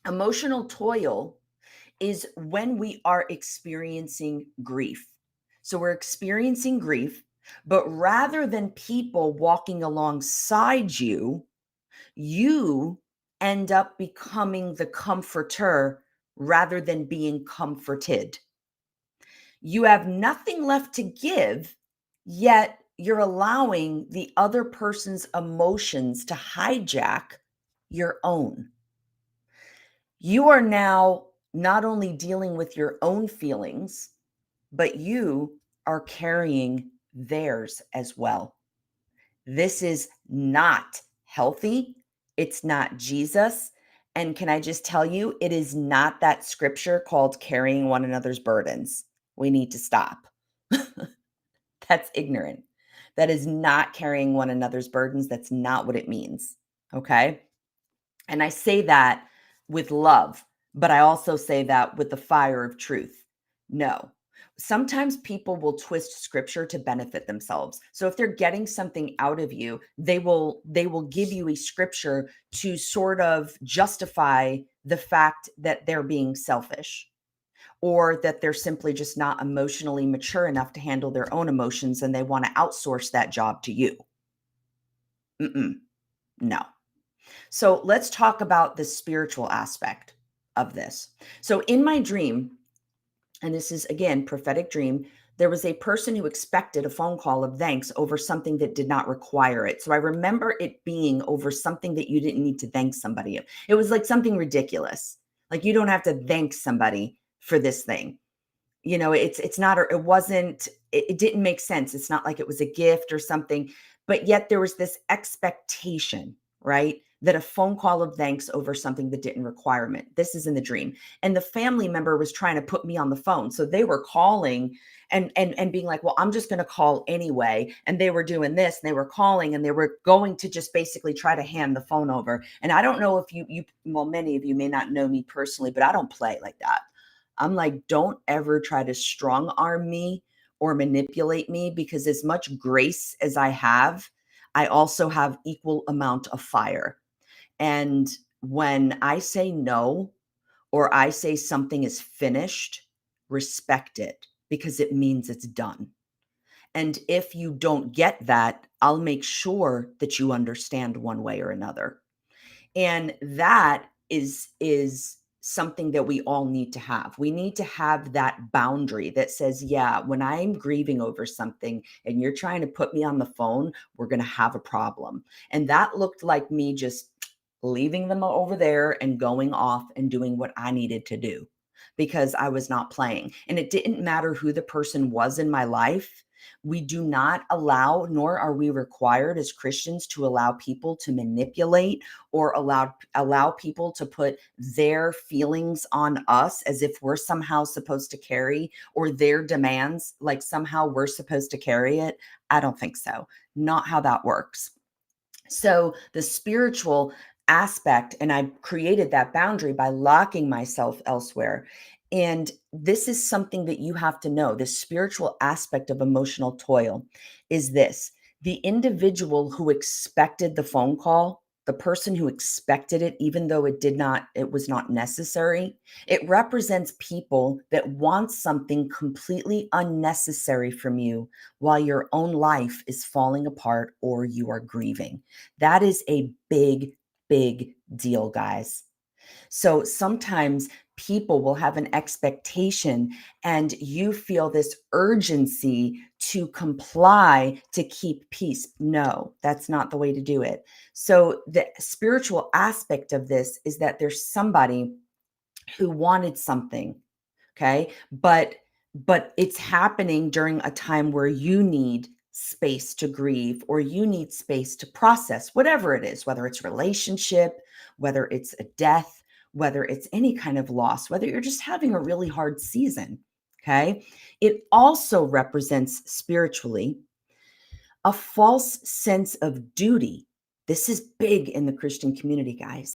Emotional toil is when we are experiencing grief. So we're experiencing grief, but rather than people walking alongside you, you end up becoming the comforter rather than being comforted. You have nothing left to give, yet you're allowing the other person's emotions to hijack your own. You are now not only dealing with your own feelings, but you are carrying theirs as well. This is not healthy. It's not Jesus. And can I just tell you, it is not that scripture called carrying one another's burdens. We need to stop. That's ignorant. That is not carrying one another's burdens. That's not what it means. Okay. And I say that with love, but I also say that with the fire of truth. No. Sometimes people will twist scripture to benefit themselves. So if they're getting something out of you, they will give you a scripture to sort of justify the fact that they're being selfish or that they're simply just not emotionally mature enough to handle their own emotions and they want to outsource that job to you. Mm-mm, no. So let's talk about the spiritual aspect of this. So in my dream, and this is again prophetic dream, there was a person who expected a phone call of thanks over something that did not require it. So I remember it being over something that you didn't need to thank somebody. It was like something ridiculous. Like you don't have to thank somebody for this thing. It's not, or it wasn't, it didn't make sense. It's not like it was a gift or something, but yet there was this expectation, right? That a phone call of thanks over something that didn't requirement. This is in the dream. And the family member was trying to put me on the phone. So they were calling and being like, well, I'm just going to call anyway. And they were doing this and they were calling and they were going to just basically try to hand the phone over. And I don't know if well, many of you may not know me personally, but I don't play like that. I'm like, don't ever try to strong arm me or manipulate me because as much grace as I also have equal amount of fire. And when I say no or I say something is finished, respect it because it means it's done. And if you don't get that, I'll make sure that you understand one way or another. And that is something that we all need to have. We need to have that boundary that says, yeah, when I'm grieving over something and you're trying to put me on the phone, we're going to have a problem. And that looked like me just leaving them over there and going off and doing what I needed to do because I was not playing. And it didn't matter who the person was in my life. We do not allow, nor are we required as Christians to allow people to manipulate or allow people to put their feelings on us as if we're somehow supposed to carry, or their demands like somehow we're supposed to carry it. I don't think so. Not how that works. So the spiritual aspect, and I created that boundary by locking myself elsewhere. And this is something that you have to know. The spiritual aspect of emotional toil is this: the individual who expected the phone call, the person who expected it, even though it was not necessary, it represents people that want something completely unnecessary from you while your own life is falling apart or you are grieving. That is a big, big deal, guys. So sometimes people will have an expectation and you feel this urgency to comply to keep peace. No, that's not the way to do it. So the spiritual aspect of this is that there's somebody who wanted something, okay? But it's happening during a time where you need space to grieve or you need space to process whatever it is, whether it's relationship, whether it's a death, whether it's any kind of loss, whether you're just having a really hard season, okay? It also represents spiritually a false sense of duty. This is big in the Christian community, guys.